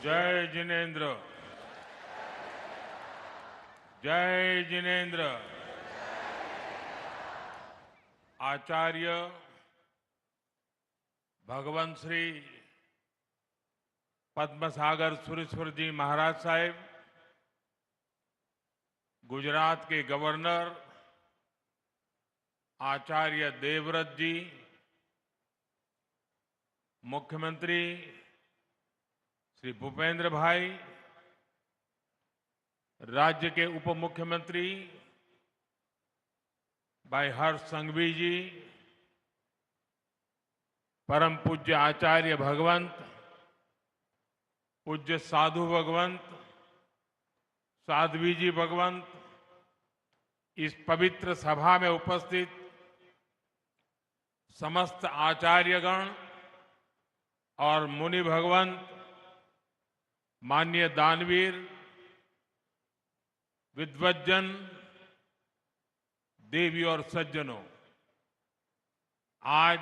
जय जिनेन्द्र। जय जिनेन्द्र। आचार्य भगवंत श्री पद्मसागर सुरेश्वर जी महाराज साहेब, गुजरात के गवर्नर आचार्य देवव्रत जी, मुख्यमंत्री श्री भूपेंद्र भाई, राज्य के उप मुख्यमंत्री भाई हर्ष संघवी जी, परम पूज्य आचार्य भगवंत, पूज्य साधु भगवंत, साध्वी जी भगवंत, इस पवित्र सभा में उपस्थित समस्त आचार्यगण और मुनि भगवंत, माननीय दानवीर, विद्वज्जन, देवी और सज्जनों, आज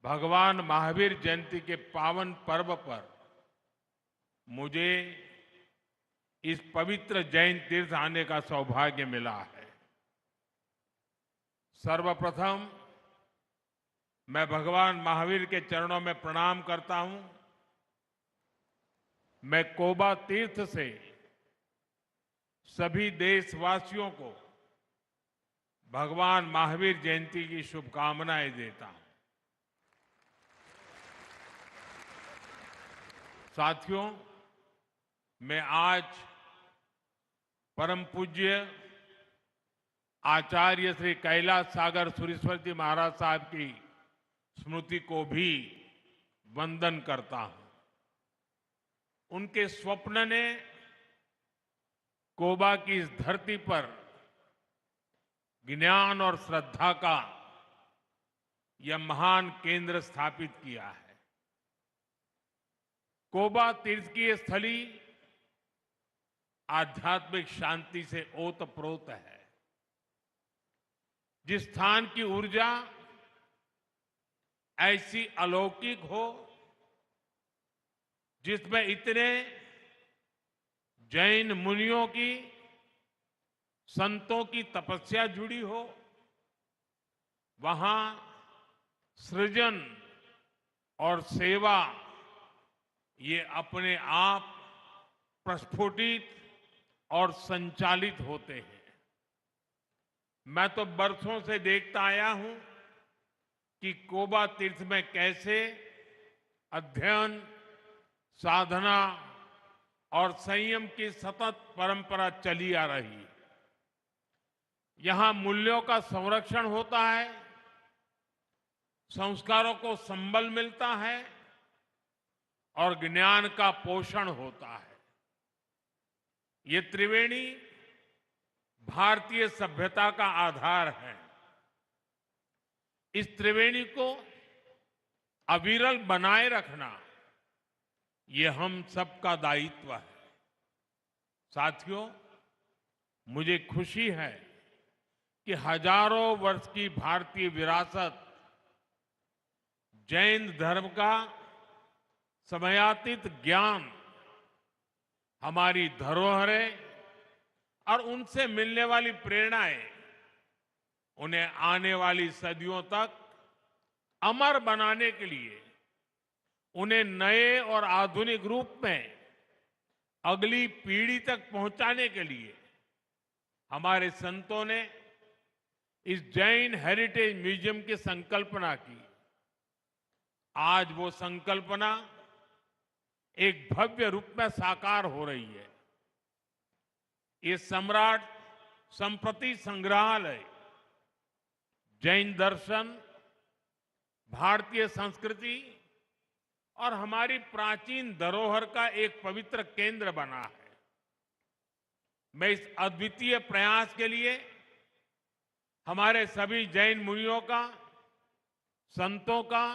भगवान महावीर जयंती के पावन पर्व पर मुझे इस पवित्र जैन तीर्थ आने का सौभाग्य मिला है। सर्वप्रथम मैं भगवान महावीर के चरणों में प्रणाम करता हूं। मैं कोबा तीर्थ से सभी देशवासियों को भगवान महावीर जयंती की शुभकामनाएं देता हूं। साथियों, मैं आज परम पूज्य आचार्य श्री कैलाश सागर सुरेश्वर जी महाराज साहब की स्मृति को भी वंदन करता हूं। उनके स्वप्न ने कोबा की इस धरती पर ज्ञान और श्रद्धा का यह महान केंद्र स्थापित किया है। कोबा तीर्थ की ये स्थली आध्यात्मिक शांति से ओतप्रोत है। जिस स्थान की ऊर्जा ऐसी अलौकिक हो, जिसमें इतने जैन मुनियों की, संतों की तपस्या जुड़ी हो, वहां सृजन और सेवा ये अपने आप प्रस्फुटित और संचालित होते हैं। मैं तो बरसों से देखता आया हूं कि कोबा तीर्थ में कैसे अध्ययन, साधना और संयम की सतत परंपरा चली आ रही है। यहां मूल्यों का संरक्षण होता है, संस्कारों को संबल मिलता है और ज्ञान का पोषण होता है। ये त्रिवेणी भारतीय सभ्यता का आधार है। इस त्रिवेणी को अविरल बनाए रखना ये हम सबका दायित्व है। साथियों, मुझे खुशी है कि हजारों वर्ष की भारतीय विरासत, जैन धर्म का समयातीत ज्ञान, हमारी धरोहरें और उनसे मिलने वाली प्रेरणाएं उन्हें आने वाली सदियों तक अमर बनाने के लिए, उन्हें नए और आधुनिक रूप में अगली पीढ़ी तक पहुंचाने के लिए हमारे संतों ने इस जैन हेरिटेज म्यूजियम की संकल्पना की। आज वो संकल्पना एक भव्य रूप में साकार हो रही है। ये सम्राट संप्रति संग्रहालय जैन दर्शन, भारतीय संस्कृति और हमारी प्राचीन धरोहर का एक पवित्र केंद्र बना है। मैं इस अद्वितीय प्रयास के लिए हमारे सभी जैन मुनियों का, संतों का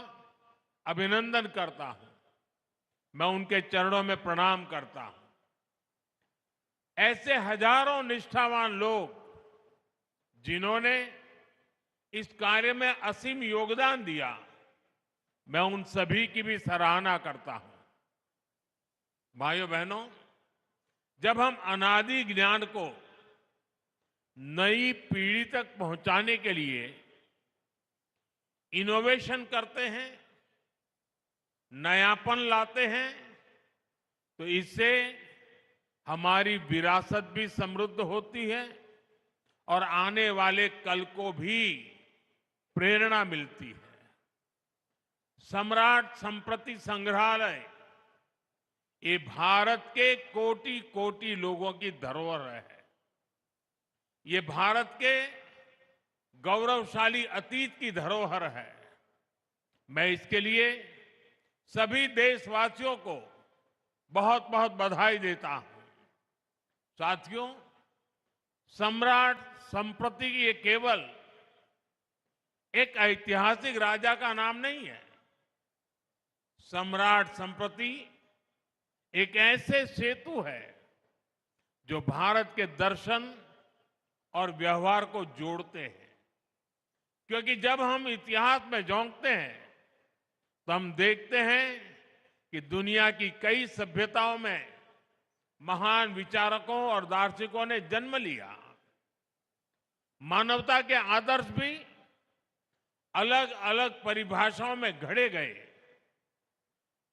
अभिनंदन करता हूं। मैं उनके चरणों में प्रणाम करता हूं। ऐसे हजारों निष्ठावान लोग जिन्होंने इस कार्य में असीम योगदान दिया, मैं उन सभी की भी सराहना करता हूं। भाइयों बहनों, जब हम अनादि ज्ञान को नई पीढ़ी तक पहुंचाने के लिए इनोवेशन करते हैं, नयापन लाते हैं, तो इससे हमारी विरासत भी समृद्ध होती है और आने वाले कल को भी प्रेरणा मिलती है। सम्राट संप्रति संग्रहालय ये भारत के कोटि कोटि लोगों की धरोहर है। ये भारत के गौरवशाली अतीत की धरोहर है। मैं इसके लिए सभी देशवासियों को बहुत बहुत बधाई देता हूं। साथियों, सम्राट संप्रति ये केवल एक ऐतिहासिक राजा का नाम नहीं है। सम्राट संप्रति एक ऐसे सेतु है जो भारत के दर्शन और व्यवहार को जोड़ते हैं। क्योंकि जब हम इतिहास में झांकते हैं तो हम देखते हैं कि दुनिया की कई सभ्यताओं में महान विचारकों और दार्शनिकों ने जन्म लिया। मानवता के आदर्श भी अलग अलग परिभाषाओं में घड़े गए,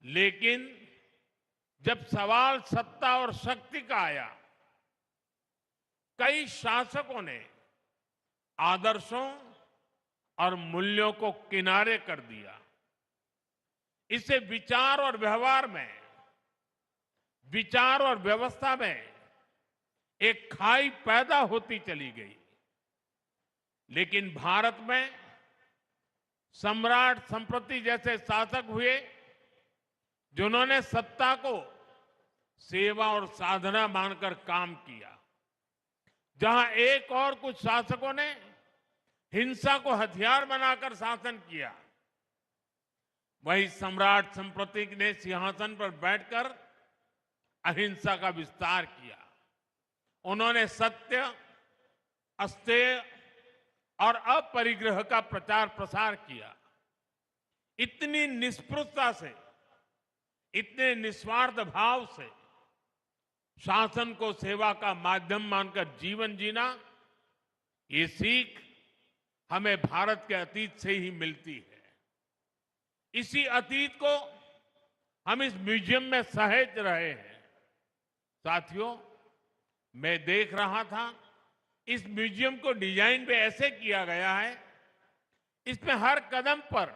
लेकिन जब सवाल सत्ता और शक्ति का आया, कई शासकों ने आदर्शों और मूल्यों को किनारे कर दिया। इससे विचार और व्यवस्था में एक खाई पैदा होती चली गई। लेकिन भारत में सम्राट संप्रति जैसे शासक हुए जिन्होंने सत्ता को सेवा और साधना मानकर काम किया। जहां एक और कुछ शासकों ने हिंसा को हथियार बनाकर शासन किया, वही सम्राट संप्रति ने सिंहासन पर बैठकर अहिंसा का विस्तार किया। उन्होंने सत्य, अस्तेय और अपरिग्रह का प्रचार प्रसार किया। इतनी निष्पृहता से, इतने निस्वार्थ भाव से शासन को सेवा का माध्यम मानकर जीवन जीना, ये सीख हमें भारत के अतीत से ही मिलती है। इसी अतीत को हम इस म्यूजियम में सहेज रहे हैं। साथियों, मैं देख रहा था, इस म्यूजियम को डिजाइन भी ऐसे किया गया है, इसमें हर कदम पर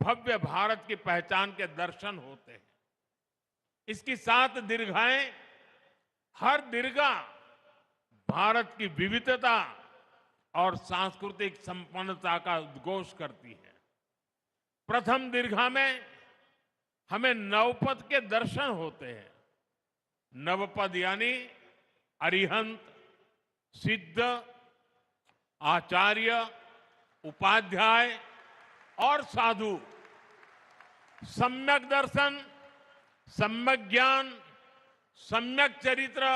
भव्य भारत की पहचान के दर्शन होते हैं। इसकी 7 दीर्घाएं, हर दीर्घा भारत की विविधता और सांस्कृतिक संपन्नता का उद्घोष करती है। प्रथम दीर्घा में हमें नवपद के दर्शन होते हैं। नवपद यानी अरिहंत, सिद्ध, आचार्य, उपाध्याय और साधु। सम्यक दर्शन, सम्यक ज्ञान, सम्यक चरित्र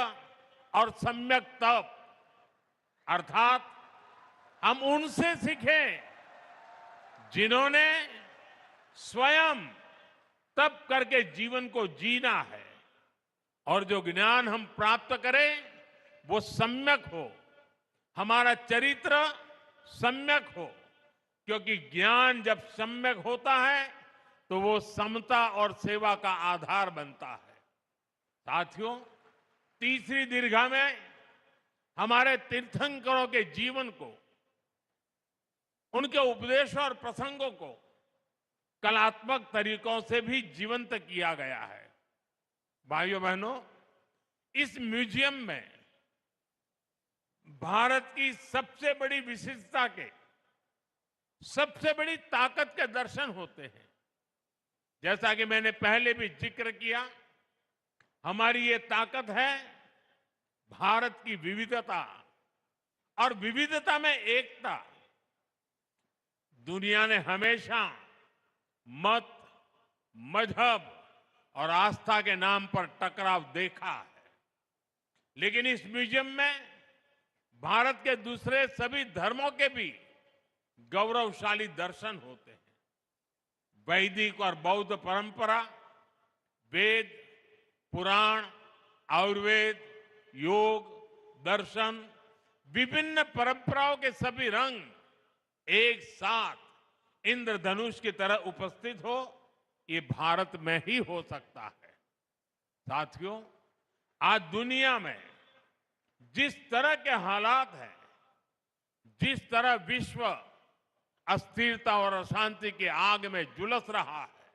और सम्यक तप, अर्थात हम उनसे सीखें जिन्होंने स्वयं तप करके जीवन को जीना है, और जो ज्ञान हम प्राप्त करें वो सम्यक हो, हमारा चरित्र सम्यक हो। क्योंकि ज्ञान जब सम्यक होता है तो वो समता और सेवा का आधार बनता है। साथियों, तीसरी दीर्घा में हमारे तीर्थंकरों के जीवन को, उनके उपदेशों और प्रसंगों को कलात्मक तरीकों से भी जीवंत किया गया है। भाइयों बहनों, इस म्यूजियम में भारत की सबसे बड़ी विशिष्टता के, सबसे बड़ी ताकत के दर्शन होते हैं। जैसा कि मैंने पहले भी जिक्र किया, हमारी ये ताकत है भारत की विविधता, और विविधता में एकता। दुनिया ने हमेशा मत, मजहब और आस्था के नाम पर टकराव देखा है, लेकिन इस म्यूजियम में भारत के दूसरे सभी धर्मों के भी गौरवशाली दर्शन होते हैं। वैदिक और बौद्ध परंपरा, वेद, पुराण, आयुर्वेद, योग, दर्शन, विभिन्न परंपराओं के सभी रंग एक साथ इंद्रधनुष की तरह उपस्थित हो, ये भारत में ही हो सकता है। साथियों, आज दुनिया में जिस तरह के हालात हैं, जिस तरह विश्व अस्थिरता और अशांति की आग में झुलस रहा है,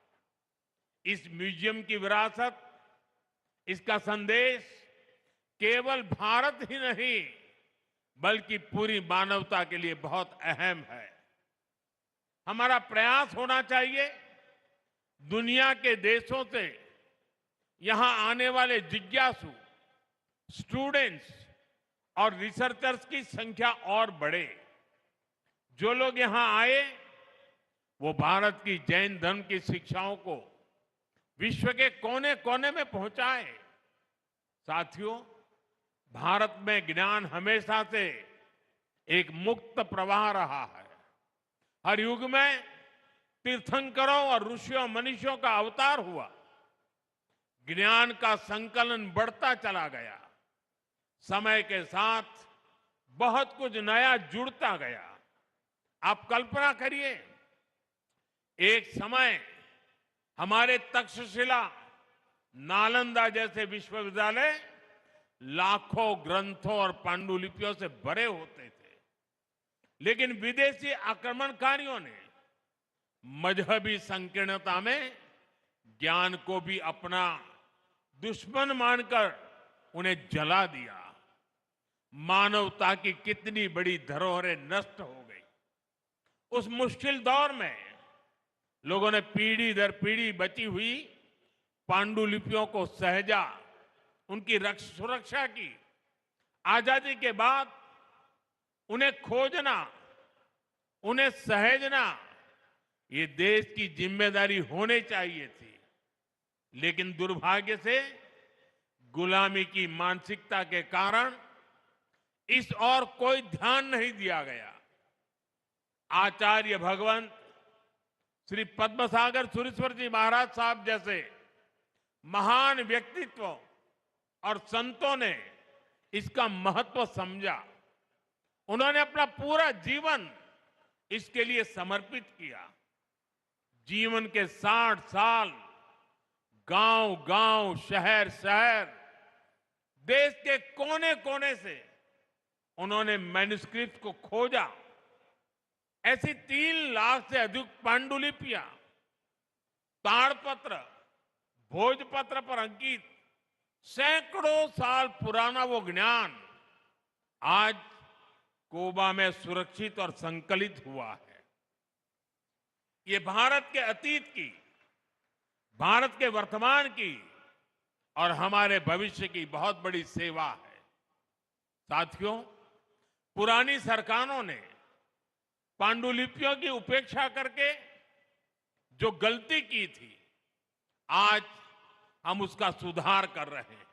इस म्यूजियम की विरासत, इसका संदेश केवल भारत ही नहीं बल्कि पूरी मानवता के लिए बहुत अहम है। हमारा प्रयास होना चाहिए दुनिया के देशों से यहां आने वाले जिज्ञासु, स्टूडेंट्स और रिसर्चर्स की संख्या और बढ़े। जो लोग यहां आए वो भारत की जैन धर्म की शिक्षाओं को विश्व के कोने कोने में पहुंचाए। साथियों, भारत में ज्ञान हमेशा से एक मुक्त प्रवाह रहा है। हर युग में तीर्थंकरों और ऋषियों मनीषियों का अवतार हुआ, ज्ञान का संकलन बढ़ता चला गया, समय के साथ बहुत कुछ नया जुड़ता गया। आप कल्पना करिए, एक समय हमारे तक्षशिला, नालंदा जैसे विश्वविद्यालय लाखों ग्रंथों और पांडुलिपियों से भरे होते थे, लेकिन विदेशी आक्रमणकारियों ने मजहबी संकीर्णता में ज्ञान को भी अपना दुश्मन मानकर उन्हें जला दिया। मानवता की कितनी बड़ी धरोहरें नष्ट हो गई। उस मुश्किल दौर में लोगों ने पीढ़ी दर पीढ़ी बची हुई पांडुलिपियों को सहेजा, उनकी सुरक्षा की। आजादी के बाद उन्हें खोजना, उन्हें सहेजना ये देश की जिम्मेदारी होनी चाहिए थी, लेकिन दुर्भाग्य से गुलामी की मानसिकता के कारण इस ओर कोई ध्यान नहीं दिया गया। आचार्य भगवंत श्री पद्मसागर सुरेश्वर जी महाराज साहब जैसे महान व्यक्तित्व और संतों ने इसका महत्व समझा। उन्होंने अपना पूरा जीवन इसके लिए समर्पित किया। जीवन के 60 साल गांव गांव, शहर शहर, देश के कोने कोने से उन्होंने मैन्युस्क्रिप्ट को खोजा। ऐसी 3 लाख से अधिक पांडुलिपियां, ताड़पत्र, भोजपत्र पर अंकित सैकड़ों साल पुराना वो ज्ञान आज कोबा में सुरक्षित और संकलित हुआ है। ये भारत के अतीत की, भारत के वर्तमान की और हमारे भविष्य की बहुत बड़ी सेवा है। साथियों, पुरानी सरकारों ने पांडुलिपियों की उपेक्षा करके जो गलती की थी, आज हम उसका सुधार कर रहे हैं।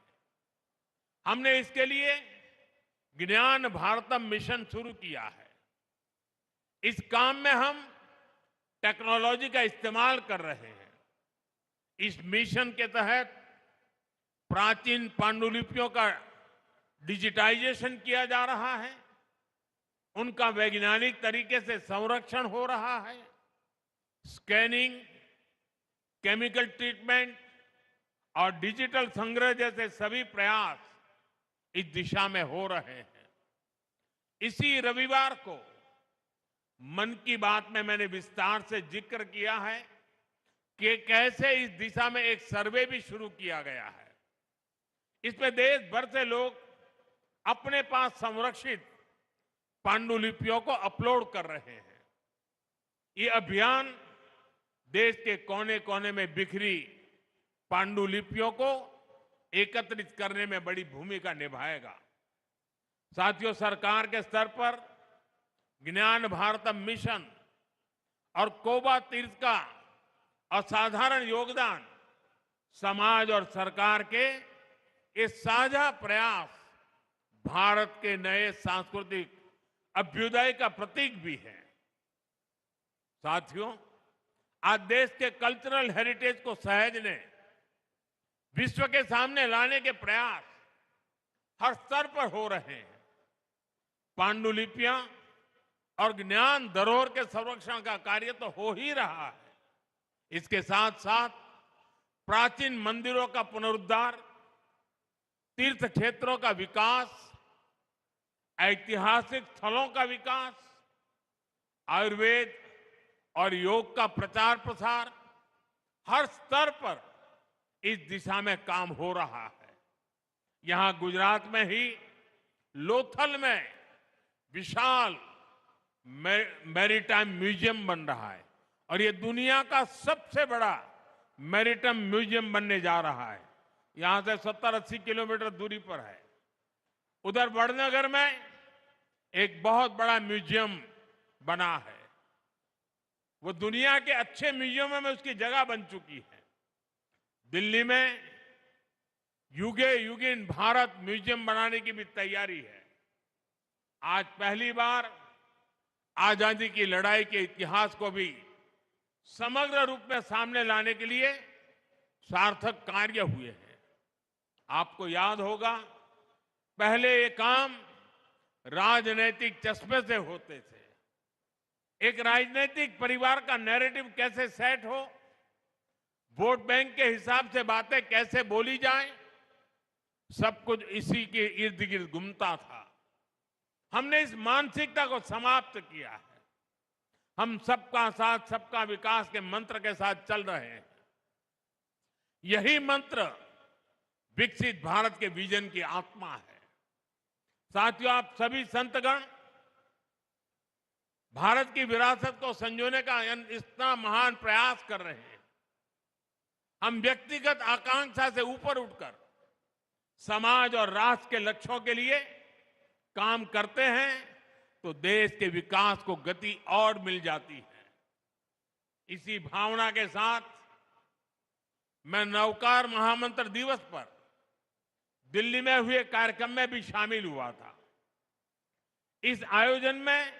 हमने इसके लिए ज्ञान भारतम मिशन शुरू किया है। इस काम में हम टेक्नोलॉजी का इस्तेमाल कर रहे हैं। इस मिशन के तहत प्राचीन पांडुलिपियों का डिजिटाइजेशन किया जा रहा है, उनका वैज्ञानिक तरीके से संरक्षण हो रहा है। स्कैनिंग, केमिकल ट्रीटमेंट और डिजिटल संग्रह जैसे सभी प्रयास इस दिशा में हो रहे हैं। इसी रविवार को मन की बात में मैंने विस्तार से जिक्र किया है कि कैसे इस दिशा में एक सर्वे भी शुरू किया गया है। इसमें देश भर से लोग अपने पास संरक्षित पांडुलिपियों को अपलोड कर रहे हैं। ये अभियान देश के कोने कोने में बिखरी पांडुलिपियों को एकत्रित करने में बड़ी भूमिका निभाएगा। साथियों, सरकार के स्तर पर ज्ञान भारतम मिशन और कोबा तीर्थ का असाधारण योगदान, समाज और सरकार के ये साझा प्रयास भारत के नए सांस्कृतिक अभ्युदय का प्रतीक भी है। साथियों, आज देश के कल्चरल हेरिटेज को सहेजने, विश्व के सामने लाने के प्रयास हर स्तर पर हो रहे हैं। पांडुलिपियां और ज्ञान धरोहर के संरक्षण का कार्य तो हो ही रहा है। इसके साथ साथ प्राचीन मंदिरों का पुनरुद्धार, तीर्थ क्षेत्रों का विकास, ऐतिहासिक स्थलों का विकास, आयुर्वेद और योग का प्रचार प्रसार, हर स्तर पर इस दिशा में काम हो रहा है। यहां गुजरात में ही लोथल में विशाल मैरीटाइम म्यूजियम बन रहा है और ये दुनिया का सबसे बड़ा मैरीटाइम म्यूजियम बनने जा रहा है। यहां से 70-80 किलोमीटर दूरी पर है। उधर वडनगर में एक बहुत बड़ा म्यूजियम बना है। वो दुनिया के अच्छे म्यूजियमों में उसकी जगह बन चुकी है। दिल्ली में युगे युगिन भारत म्यूजियम बनाने की भी तैयारी है। आज पहली बार आजादी की लड़ाई के इतिहास को भी समग्र रूप में सामने लाने के लिए सार्थक कार्य हुए हैं। आपको याद होगा, पहले ये काम राजनीतिक चश्मे से होते थे। एक राजनीतिक परिवार का नैरेटिव कैसे सेट हो, वोट बैंक के हिसाब से बातें कैसे बोली जाए, सब कुछ इसी के इर्द गिर्द घूमता था। हमने इस मानसिकता को समाप्त किया है। हम सबका साथ सबका विकास के मंत्र के साथ चल रहे हैं। यही मंत्र विकसित भारत के विजन की आत्मा है। साथियों, आप सभी संतगण भारत की विरासत को संजोने का इतना महान प्रयास कर रहे हैं। हम व्यक्तिगत आकांक्षा से ऊपर उठकर समाज और राष्ट्र के लक्ष्यों के लिए काम करते हैं तो देश के विकास को गति और मिल जाती है। इसी भावना के साथ मैं नवकार महामंत्र दिवस पर दिल्ली में हुए कार्यक्रम में भी शामिल हुआ था। इस आयोजन में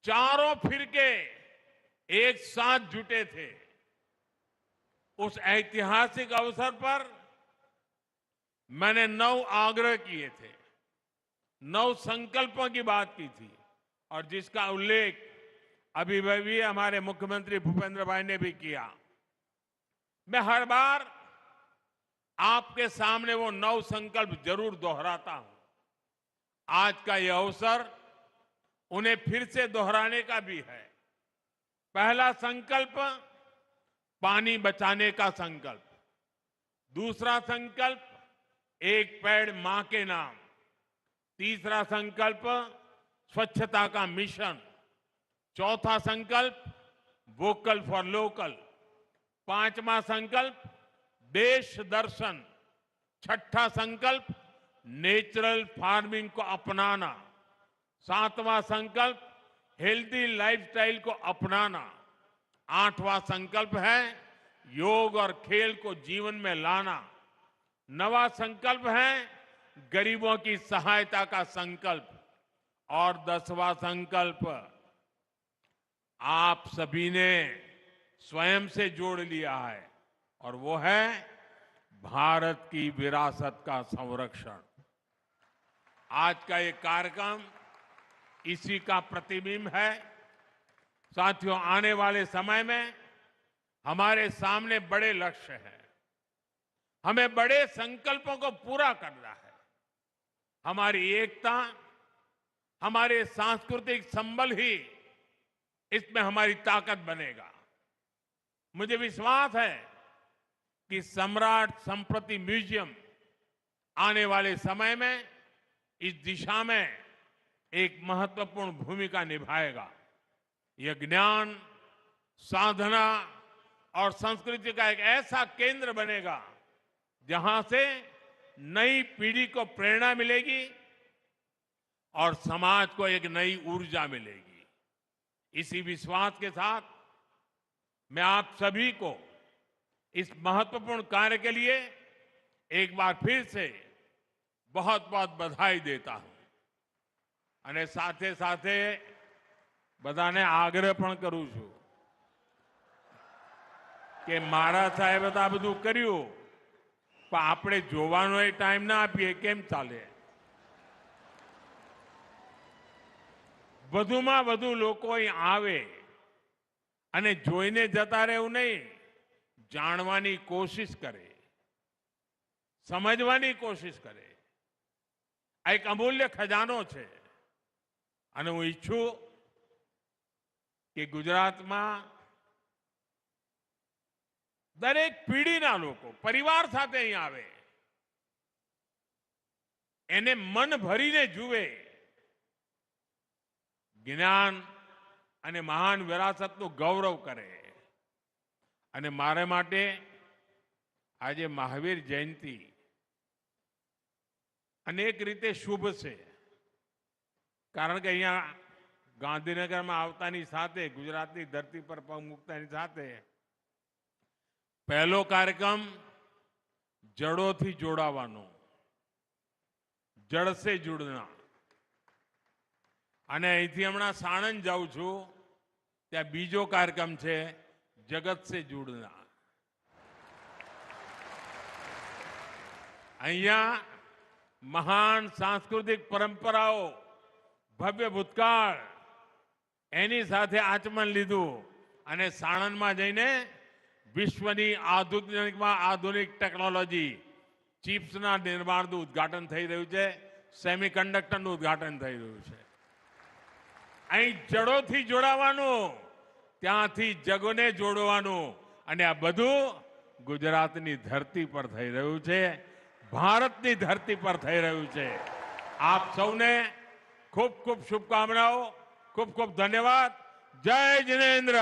चारों फिरके एक साथ जुटे थे। उस ऐतिहासिक अवसर पर मैंने 9 आग्रह किए थे, 9 संकल्पों की बात की थी और जिसका उल्लेख अभी हमारे मुख्यमंत्री भूपेंद्र भाई ने भी किया। मैं हर बार आपके सामने वो 9 संकल्प जरूर दोहराता हूं। आज का यह अवसर उन्हें फिर से दोहराने का भी है। पहला संकल्प, पानी बचाने का संकल्प। दूसरा संकल्प, एक पेड़ मां के नाम। तीसरा संकल्प, स्वच्छता का मिशन। चौथा संकल्प, वोकल फॉर लोकल। पांचवा संकल्प, देश दर्शन। छठा संकल्प, नेचुरल फार्मिंग को अपनाना। सातवां संकल्प, हेल्दी लाइफस्टाइल को अपनाना। आठवां संकल्प है योग और खेल को जीवन में लाना। नवा संकल्प है गरीबों की सहायता का संकल्प। और 10वां संकल्प आप सभी ने स्वयं से जोड़ लिया है और वो है भारत की विरासत का संरक्षण। आज का ये कार्यक्रम इसी का प्रतिबिंब है। साथियों, आने वाले समय में हमारे सामने बड़े लक्ष्य हैं। हमें बड़े संकल्पों को पूरा करना है। हमारी एकता, हमारे सांस्कृतिक संबल ही इसमें हमारी ताकत बनेगा। मुझे विश्वास है कि सम्राट संस्कृति म्यूजियम आने वाले समय में इस दिशा में एक महत्वपूर्ण भूमिका निभाएगा। यह ज्ञान, साधना और संस्कृति का एक ऐसा केंद्र बनेगा जहां से नई पीढ़ी को प्रेरणा मिलेगी और समाज को एक नई ऊर्जा मिलेगी। इसी विश्वास के साथ मैं आप सभी को इस महत्वपूर्ण कार्य के लिए एक बार फिर से बहुत बहुत बधाई देता हूं। અને સાથે સાથે બધાને આગ્રહ પણ કરું છું કે મારા સાહેબે તો આ બધું કર્યું, પણ આપણે જોવાનો ટાઈમ ના આપીએ કેમ ચાલે? વધુમાં વધુ લોકો અહીં આવે અને જોઈને જતા રહેવું નહીં, જાણવાની કોશિશ કરે, સમજવાની કોશિશ કરે. આ એક અમૂલ્ય ખજાનો છે અને હું ઈચ્છું કે ગુજરાતમાં દરેક પેઢીના લોકો પરિવાર સાથે અહીં આવે, એને મન ભરીને જુએ, જ્ઞાન અને મહાન વિરાસતનું ગૌરવ કરે. અને મારે માટે આજે મહાવીર જયંતિ અનેક રીતે શુભ છે, કારણ કે અહીંયા ગાંધીનગરમાં આવતાની સાથે, ગુજરાતની ધરતી પર પગ મૂકતાની સાથે પહેલો કાર્યક્રમ જડોથી જોડાવાનો, જડ સે જુડના. અને અહીંથી હમણાં સાણંદ જાઉં છું, ત્યાં બીજો કાર્યક્રમ છે જગત સે જુડના. અહીંયા મહાન સાંસ્કૃતિક પરંપરાઓ, ભવ્ય ભૂતકાળ, એની સાથે આચમન લીધું અને સાણંદમાં જઈને વિશ્વની આધુનિકમાં આધુનિક ટેકનોલોજી, ચિપ્સના નિર્માણનું ઉદ્ઘાટન થઈ રહ્યું છે, સેમિકન્ડક્ટરનું ઉદ્ઘાટન થઈ રહ્યું છે. અહીં જડોથી જોડાવાનું, ત્યાંથી જગોને જોડવાનું, અને આ બધું ગુજરાતની ધરતી પર થઈ રહ્યું છે, ભારતની ધરતી પર થઈ રહ્યું છે. આપ સૌને ખૂબ ખૂબ શુભકામનાઓ, ખૂબ ખૂબ ધન્યવાદ. જય જિનેન્દ્ર,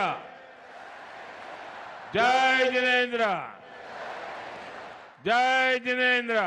જય જિનેન્દ્ર, જય જિનેન્દ્ર.